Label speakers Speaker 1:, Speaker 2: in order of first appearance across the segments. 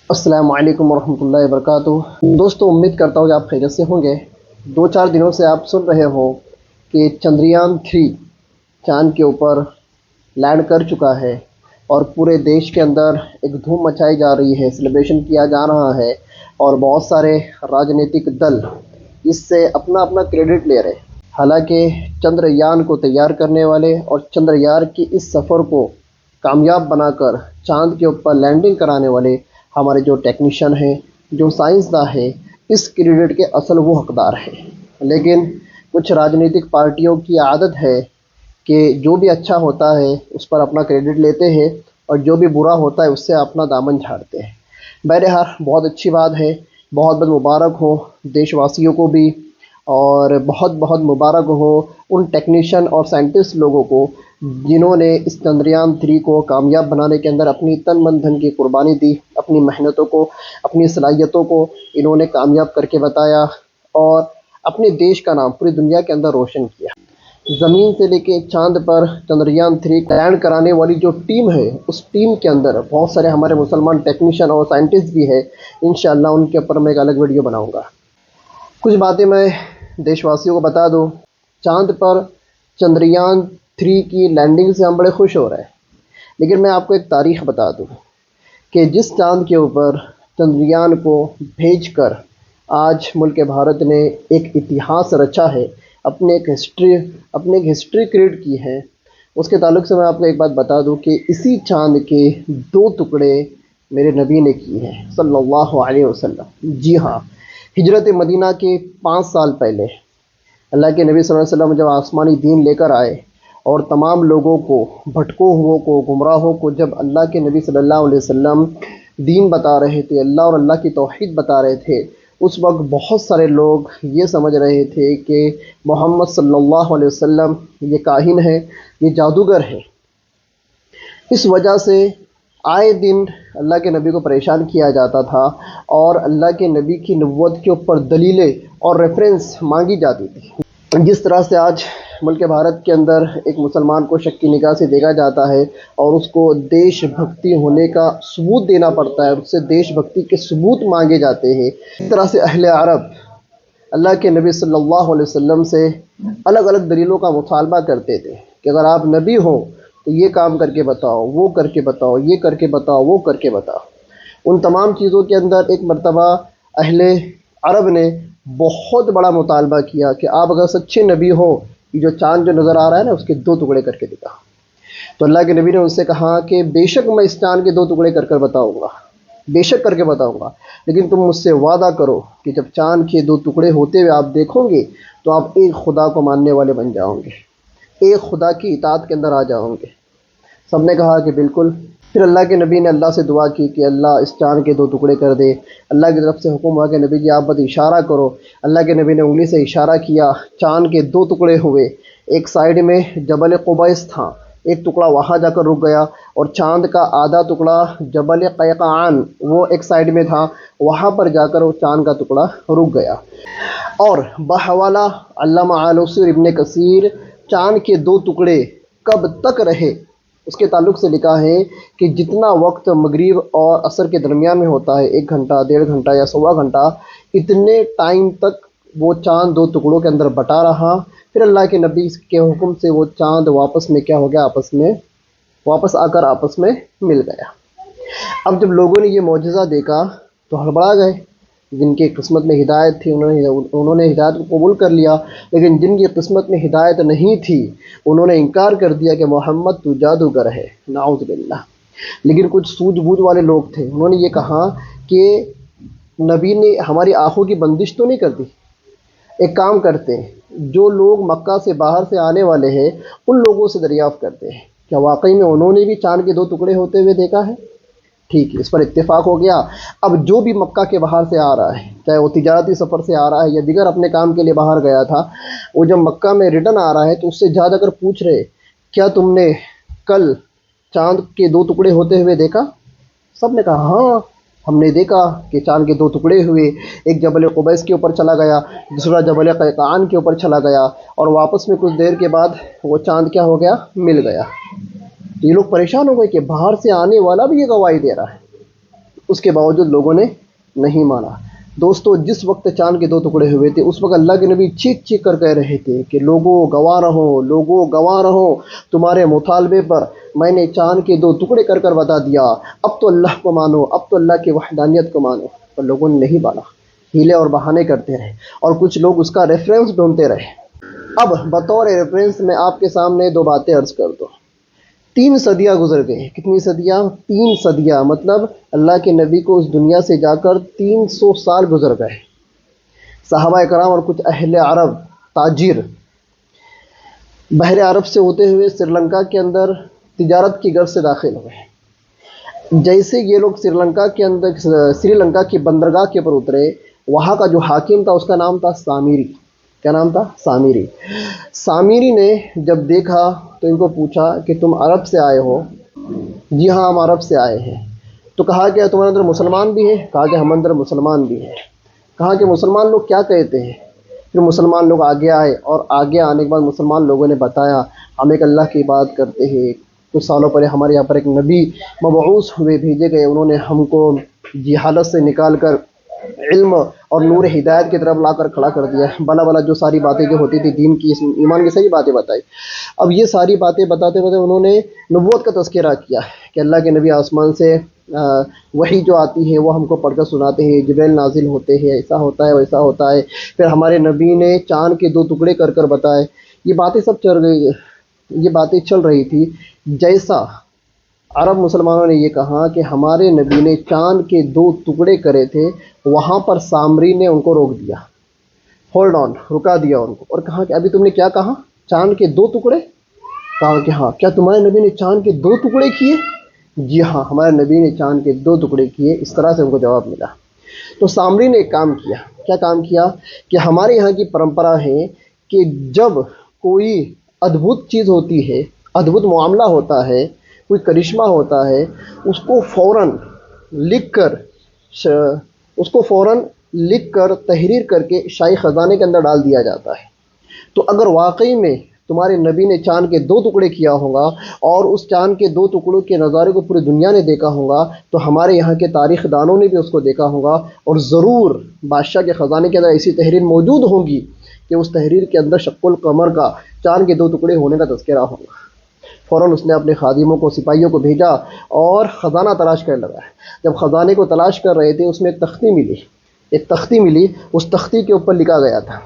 Speaker 1: السلام علیکم ورحمۃ اللہ وبرکاتہ۔ دوستو، امید کرتا ہوں کہ آپ خیریت سے ہوں گے۔ 2-4 دنوں سے آپ سن رہے ہو کہ چندریان 3 چاند کے اوپر لینڈ کر چکا ہے اور پورے دیش کے اندر ایک دھوم مچائی جا رہی ہے، سیلیبریشن کیا جا رہا ہے اور بہت سارے راجنیتک دل اس سے اپنا اپنا کریڈٹ لے رہے ہیں۔ حالانکہ چندریان کو تیار کرنے والے اور چندریان کی اس سفر کو کامیاب بنا کر چاند کے اوپر لینڈنگ کرانے والے ہمارے جو ٹیکنیشین ہیں، جو سائنسداں ہیں، اس کریڈٹ کے اصل وہ حقدار ہیں۔ لیکن کچھ راجنیتک پارٹیوں کی عادت ہے کہ جو بھی اچھا ہوتا ہے اس پر اپنا کریڈٹ لیتے ہیں اور جو بھی برا ہوتا ہے اس سے اپنا دامن جھاڑتے ہیں۔ بہرحال بہت اچھی بات ہے، بہت بہت مبارک ہو دیش واسیوں کو بھی، اور بہت بہت مبارک ہو ان ٹیکنیشین اور سائنٹسٹ لوگوں کو جنہوں نے اس چندریان 3 کو کامیاب بنانے کے اندر اپنی تن من دھن کی قربانی دی، اپنی محنتوں کو، اپنی صلاحیتوں کو انہوں نے کامیاب کر کے بتایا اور اپنے دیش کا نام پوری دنیا کے اندر روشن کیا۔ زمین سے لے کے چاند پر چندریان 3 لینڈ کرانے والی جو ٹیم ہے، اس ٹیم کے اندر بہت سارے ہمارے مسلمان ٹیکنیشین اور سائنٹسٹ بھی ہے۔ انشاءاللہ ان کے اوپر میں ایک الگ ویڈیو بناؤں گا۔ کچھ باتیں میں دیش واسیوں کو بتا دوں۔ چاند پر چندریان 3 کی لینڈنگ سے ہم بڑے خوش ہو رہے ہیں، لیکن میں آپ کو ایک تاریخ بتا دوں کہ جس چاند کے اوپر چندریان کو بھیج کر آج ملک بھارت نے ایک اتہاس رچا ہے، اپنے ایک ہسٹری کریٹ کی ہے، اس کے تعلق سے میں آپ کو ایک بات بتا دوں کہ اسی چاند کے 2 ٹکڑے میرے نبی نے کی ہیں صلی اللہ علیہ وسلم۔ جی ہاں، ہجرت مدینہ کے 5 سال پہلے اللہ کے نبی صلی اللہ علیہ وسلم جب آسمانی دین لے کر آئے اور تمام لوگوں کو، بھٹکوں ہوئوں کو، گمراہوں کو جب اللہ کے نبی صلی اللہ علیہ وسلم دین بتا رہے تھے، اللہ اور اللہ کی توحید بتا رہے تھے، اس وقت بہت سارے لوگ یہ سمجھ رہے تھے کہ محمد صلی اللہ علیہ وسلم یہ کاہن ہے، یہ جادوگر ہے۔ اس وجہ سے آئے دن اللہ کے نبی کو پریشان کیا جاتا تھا اور اللہ کے نبی کی نبوت کے اوپر دلیلیں اور ریفرنس مانگی جاتی تھی۔ جس طرح سے آج ملک بھارت کے اندر ایک مسلمان کو شک کی نگاہ سے دیکھا جاتا ہے اور اس کو دیش بھکتی ہونے کا ثبوت دینا پڑتا ہے، اس سے دیش بھکتی کے ثبوت مانگے جاتے ہیں، اس طرح سے اہل عرب اللہ کے نبی صلی اللہ علیہ وسلم سے الگ الگ دلیلوں کا مطالبہ کرتے تھے کہ اگر آپ نبی ہو تو یہ کام کر کے بتاؤ، وہ کر کے بتاؤ، یہ کر کے بتاؤ، وہ کر کے بتاؤ۔ ان تمام چیزوں کے اندر ایک مرتبہ اہل عرب نے بہت بڑا مطالبہ کیا کہ آپ اگر سچے نبی ہو، یہ جو چاند جو نظر آ رہا ہے نا، اس کے 2 ٹکڑے کر کے دکھاؤ۔ تو اللہ کے نبی نے ان سے کہا کہ بے شک میں اس چاند کے 2 ٹکڑے کر کر بتاؤں گا، بے شک کر کے بتاؤں گا، لیکن تم مجھ سے وعدہ کرو کہ جب چاند کے 2 ٹکڑے ہوتے ہوئے آپ دیکھو گے تو آپ ایک خدا کو ماننے والے بن جاؤ گے، ایک خدا کی اطاعت کے اندر آ جاؤ گے۔ سب نے کہا کہ بالکل۔ پھر اللہ کے نبی نے اللہ سے دعا کی کہ اللہ اس چاند کے 2 ٹکڑے کر دے۔ اللہ کی طرف سے حکم ہوا کہ نبی جی آپ بس اشارہ کرو۔ اللہ کے نبی نے انگلی سے اشارہ کیا، چاند کے 2 ٹکڑے ہوئے۔ ایک سائیڈ میں جبل قبیس تھا، ایک ٹکڑا وہاں جا کر رک گیا، اور چاند کا آدھا ٹکڑا جبل قیقعان وہ ایک سائیڈ میں تھا، وہاں پر جا کر وہ چاند کا ٹکڑا رک گیا۔ اور بحوالہ علامہ آلوسی اور ابن کثیر چاند کے 2 ٹکڑے کب تک رہے اس کے تعلق سے لکھا ہے کہ جتنا وقت مغرب اور عصر کے درمیان میں ہوتا ہے، 1 گھنٹہ، 1.5 گھنٹہ یا 1.25 گھنٹہ، اتنے ٹائم تک وہ چاند 2 ٹکڑوں کے اندر بٹا رہا۔ پھر اللہ کے نبی کے حکم سے وہ چاند واپس میں کیا ہو گیا، واپس آ کر آپس میں مل گیا۔ اب جب لوگوں نے یہ معجزہ دیکھا تو ہڑبڑا گئے۔ جن کی قسمت میں ہدایت تھی انہوں نے ہدایت کو قبول کر لیا، لیکن جن کی قسمت میں ہدایت نہیں تھی انہوں نے انکار کر دیا کہ محمد تو جادوگر ہے، نعوذ باللہ۔ لیکن کچھ سوجھ بوجھ والے لوگ تھے، انہوں نے یہ کہا کہ نبی نے ہماری آنکھوں کی بندش تو نہیں کر دی، ایک کام کرتے ہیں، جو لوگ مکہ سے باہر سے آنے والے ہیں ان لوگوں سے دریافت کرتے ہیں کیا واقعی میں انہوں نے بھی چاند کے 2 ٹکڑے ہوتے ہوئے دیکھا ہے۔ ٹھیک ہے، اس پر اتفاق ہو گیا۔ اب جو بھی مکہ کے باہر سے آ رہا ہے، چاہے وہ تجارتی سفر سے آ رہا ہے یا دیگر اپنے کام کے لیے باہر گیا تھا، وہ جب مکہ میں ریٹرن آ رہا ہے تو اس سے جا کر پوچھ رہے کیا تم نے کل چاند کے 2 ٹکڑے ہوتے ہوئے دیکھا؟ سب نے کہا ہاں ہم نے دیکھا کہ چاند کے 2 ٹکڑے ہوئے، ایک جبل قبیس کے اوپر چلا گیا، دوسرا جبل قیقعان کے اوپر چلا گیا، اور واپس میں کچھ دیر کے بعد وہ چاند کیا ہو گیا، مل گیا۔ تو یہ لوگ پریشان ہو گئے کہ باہر سے آنے والا بھی یہ گواہی دے رہا ہے۔ اس کے باوجود لوگوں نے نہیں مانا۔ دوستو جس وقت چاند کے 2 ٹکڑے ہوئے تھے اس وقت اللہ کے نبی چیخ چیخ کر کہہ رہے تھے کہ لوگوں گواہ رہو، لوگوں گواہ رہو، تمہارے مطالبے پر میں نے چاند کے 2 ٹکڑے کر کر بتا دیا، اب تو اللہ کو مانو، اب تو اللہ کی وحدانیت کو مانو۔ پر لوگوں نے نہیں مانا، ہیلے اور بہانے کرتے رہے اور کچھ لوگ اس کا ریفرنس ڈھونڈتے رہے۔ اب بطور ریفرنس میں آپ کے سامنے 2 باتیں عرض کر دوں۔ 3 صدیاں گزر گئی۔ کتنی صدیاں؟ 3 صدیاں، مطلب اللہ کے نبی کو اس دنیا سے جا کر 300 سال گزر گئے۔ صحابہ کرام اور کچھ اہل عرب تاجر بحر عرب سے ہوتے ہوئے سری لنکا کے اندر تجارت کی غرض سے داخل ہوئے۔ جیسے یہ لوگ سری لنکا کی بندرگاہ کے اوپر اترے، وہاں کا جو حاکم تھا اس کا نام تھا سامری۔ کیا نام تھا؟ سامری۔ سامری نے جب دیکھا تو ان کو پوچھا کہ تم عرب سے آئے ہو؟ جی ہاں، ہم عرب سے آئے ہیں۔ تو کہا کہ تمہارے اندر مسلمان بھی ہیں؟ کہا کہ ہم اندر مسلمان بھی ہیں۔ کہا کہ مسلمان لوگ کیا کہتے ہیں؟ پھر مسلمان لوگ آگے آئے اور آگے آنے کے بعد مسلمان لوگوں نے بتایا ہم ایک اللہ کی عبادت کرتے ہیں، کچھ سالوں پہلے ہمارے یہاں پر ایک نبی مبعوث ہوئے، بھیجے گئے، انہوں نے ہم کو جہالت سے نکال کر علم اور نور ہدایت کی طرف لا کر کھڑا کر دیا، بلا بلا جو ساری باتیں جو ہوتی تھی دین کی، ایمان کی صحیح باتیں بتائی۔ اب یہ ساری باتیں بتاتے بتاتے انہوں نے نبوت کا تذکرہ کیا کہ اللہ کے نبی آسمان سے وحی جو آتی ہے وہ ہم کو پڑھ کر سناتے ہیں، جبریل نازل ہوتے ہیں، ایسا ہوتا ہے ویسا ہوتا ہے۔ پھر ہمارے نبی نے چاند کے 2 ٹکڑے کر کر بتائے۔ یہ باتیں سب یہ باتیں چل رہی تھی جیسا عرب مسلمانوں نے یہ کہا کہ ہمارے نبی نے چاند کے 2 ٹکڑے کرے تھے، وہاں پر سامری نے ان کو روک دیا، ہولڈ آن، رکا دیا ان کو، اور کہا کہ ابھی تم نے کیا کہا؟ چاند کے 2 ٹکڑے؟ کہا کہ ہاں۔ کیا تمہارے نبی نے چاند کے 2 ٹکڑے کیے؟ جی ہاں، ہمارے نبی نے چاند کے 2 ٹکڑے کیے۔ اس طرح سے ان کو جواب ملا۔ تو سامری نے ایک کام کیا۔ کیا کام کیا؟ کہ ہمارے یہاں کی پرمپرا ہے کہ جب کوئی ادبھت چیز ہوتی ہے، ادبھت معاملہ ہوتا ہے، کوئی کرشمہ ہوتا ہے، اس کو فوراً لکھ کر تحریر کر کے شاہی خزانے کے اندر ڈال دیا جاتا ہے۔ تو اگر واقعی میں تمہارے نبی نے چاند کے 2 ٹکڑے کیا ہوگا اور اس چاند کے 2 ٹکڑوں کے نظارے کو پوری دنیا نے دیکھا ہوگا، تو ہمارے یہاں کے تاریخ دانوں نے بھی اس کو دیکھا ہوگا، اور ضرور بادشاہ کے خزانے کے اندر ایسی تحریر موجود ہوگی کہ اس تحریر کے اندر شق القمر کا، چاند کے 2 ٹکڑے ہونے کا تذکرہ ہوگا۔ فوراً اس نے اپنے خادموں کو، سپاہیوں کو بھیجا اور خزانہ تلاش کرنے لگا۔ جب خزانے کو تلاش کر رہے تھے، اس میں ایک تختی ملی۔ اس تختی کے اوپر لکھا گیا تھا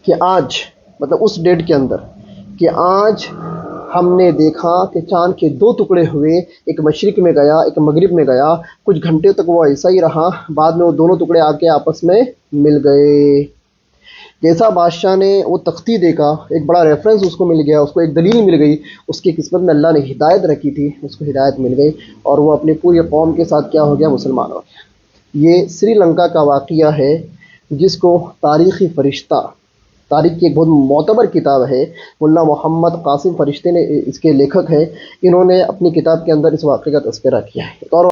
Speaker 1: کہ آج، مطلب اس ڈیٹ کے اندر، کہ آج ہم نے دیکھا کہ چاند کے 2 ٹکڑے ہوئے، ایک مشرق میں گیا، ایک مغرب میں گیا، کچھ گھنٹے تک وہ ایسا ہی رہا، بعد میں وہ دونوں ٹکڑے آ کے آپس میں مل گئے۔ جیسا بادشاہ نے وہ تختی دیکھا، ایک بڑا ریفرنس اس کو مل گیا، اس کو ایک دلیل مل گئی، اس کی قسمت میں اللہ نے ہدایت رکھی تھی، اس کو ہدایت مل گئی اور وہ اپنی پوری قوم کے ساتھ کیا ہو گیا؟ مسلمان ہو گیا۔ یہ سری لنکا کا واقعہ ہے جس کو تاریخی فرشتہ، تاریخ کی ایک بہت معتبر کتاب ہے، ملا محمد قاسم فرشتے نے اس کے لیکھک ہیں، انہوں نے اپنی کتاب کے اندر اس واقعے کا تذکرہ کیا ہے۔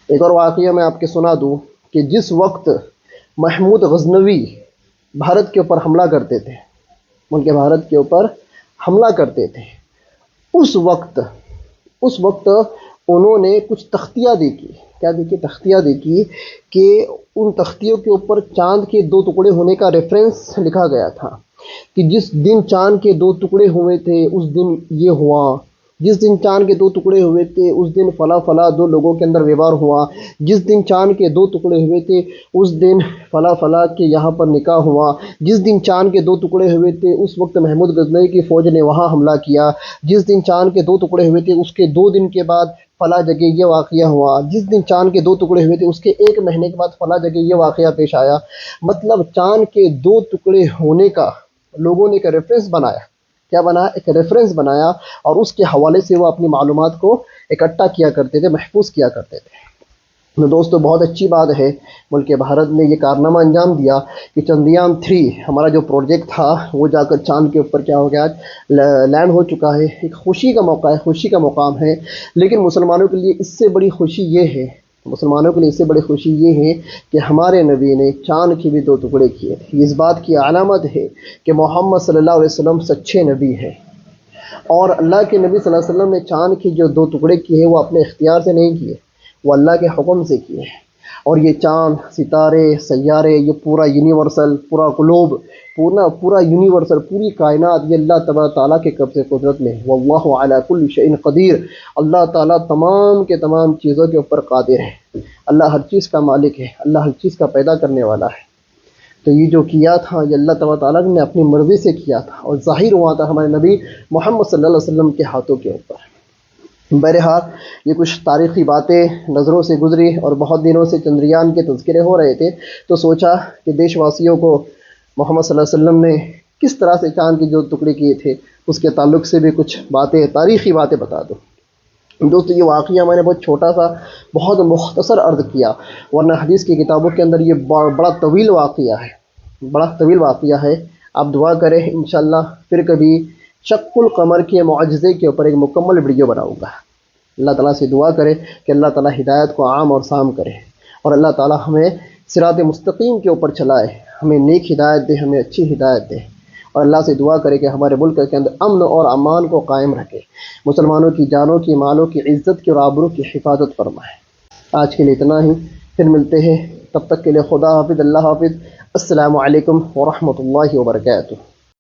Speaker 1: ایک اور واقعہ میں آپ کے سنا دوں کہ جس وقت محمود غزنوی بھارت کے اوپر حملہ کرتے تھے، ان کے بھارت کے اوپر حملہ کرتے تھے، اس وقت انہوں نے کچھ تختیاں دیکھی۔ کیا دیکھی؟ تختیاں دیکھی کہ ان تختیوں کے اوپر چاند کے 2 ٹکڑے ہونے کا ریفرنس لکھا گیا تھا کہ جس دن چاند کے 2 ٹکڑے ہوئے تھے اس دن یہ ہوا، جس دن چاند کے 2 ٹکڑے ہوئے تھے اس دن فلاں فلاں 2 لوگوں کے اندر ویوار ہوا، جس دن چاند کے 2 ٹکڑے ہوئے تھے اس دن فلاں فلاں کے یہاں پر نکاح ہوا، جس دن چاند کے 2 ٹکڑے ہوئے تھے اس وقت محمود غزنوی کی فوج نے وہاں حملہ کیا، جس دن چاند کے 2 ٹکڑے ہوئے تھے اس کے 2 دن کے بعد فلاں جگہ یہ واقعہ ہوا، جس دن چاند کے 2 ٹکڑے ہوئے تھے اس کے 1 مہینے کے بعد فلاں جگہ یہ واقعہ پیش آیا۔ مطلب چاند کے 2 ٹکڑے ہونے کا لوگوں نے ایک ریفرنس بنایا۔ کیا بنایا؟ ایک ریفرنس بنایا، اور اس کے حوالے سے وہ اپنی معلومات کو اکٹھا کیا کرتے تھے، محفوظ کیا کرتے تھے۔ تو دوستو بہت اچھی بات ہے ملک بھارت نے یہ کارنامہ انجام دیا کہ چندریان 3 ہمارا جو پروجیکٹ تھا وہ جا کر چاند کے اوپر کیا ہو گیا؟ لینڈ ہو چکا ہے۔ ایک خوشی کا موقع ہے، خوشی کا مقام ہے، لیکن مسلمانوں کے لیے اس سے بڑی خوشی یہ ہے کہ ہمارے نبی نے چاند کے بھی 2 ٹکڑے کیے تھے۔ اس بات کی علامت ہے کہ محمد صلی اللہ علیہ وسلم سچے نبی ہیں، اور اللہ کے نبی صلی اللہ علیہ وسلم نے چاند کے جو 2 ٹکڑے کیے ہیں وہ اپنے اختیار سے نہیں کیے، وہ اللہ کے حکم سے کیے ہیں، اور یہ چاند، ستارے، سیارے، یہ پورا یونیورسل، پورا گلوب، پورا یونیورسل، پوری کائنات، یہ اللہ تبارک تعالیٰ کے قبضے قدرت میں ہے۔ واللہ علی کل شیء قدیر، اللہ تعالیٰ تمام کے تمام چیزوں کے اوپر قادر ہے، اللہ ہر چیز کا مالک ہے، اللہ ہر چیز کا پیدا کرنے والا ہے۔ تو یہ جو کیا تھا یہ اللہ تبارک تعالیٰ نے اپنی مرضی سے کیا تھا، اور ظاہر ہوا تھا ہمارے نبی محمد صلی اللہ علیہ وسلم کے ہاتھوں کے اوپر۔ بہرحال یہ کچھ تاریخی باتیں نظروں سے گزری، اور بہت دنوں سے چندریان کے تذکرے ہو رہے تھے، تو سوچا کہ دیش واسیوں کو محمد صلی اللہ علیہ وسلم نے کس طرح سے چاند کے جو ٹکڑے کیے تھے اس کے تعلق سے بھی کچھ باتیں، تاریخی باتیں بتا دوں۔ دوستو یہ واقعہ میں نے بہت چھوٹا سا، بہت مختصر عرض کیا، ورنہ حدیث کی کتابوں کے اندر یہ بڑا طویل واقعہ ہے، بڑا طویل واقعہ ہے۔ آپ دعا کریں، انشاءاللہ پھر کبھی شق القمر کے معجزے کے اوپر ایک مکمل ویڈیو بناؤں گا۔ اللہ تعالیٰ سے دعا کرے کہ اللہ تعالیٰ ہدایت کو عام اور سام کرے، اور اللہ تعالیٰ ہمیں صراط مستقیم کے اوپر چلائے، ہمیں نیک ہدایت دے، ہمیں اچھی ہدایت دے، اور اللہ سے دعا کرے کہ ہمارے ملک کے اندر امن اور امان کو قائم رکھے، مسلمانوں کی جانوں کی، مالوں کی، عزت کی اور آبرو کی حفاظت فرمائے۔ آج کے لیے اتنا ہی، پھر ملتے ہیں، تب تک کے لیے خدا حافظ، اللہ حافظ، السلام علیکم ورحمۃ اللہ وبرکاتہ۔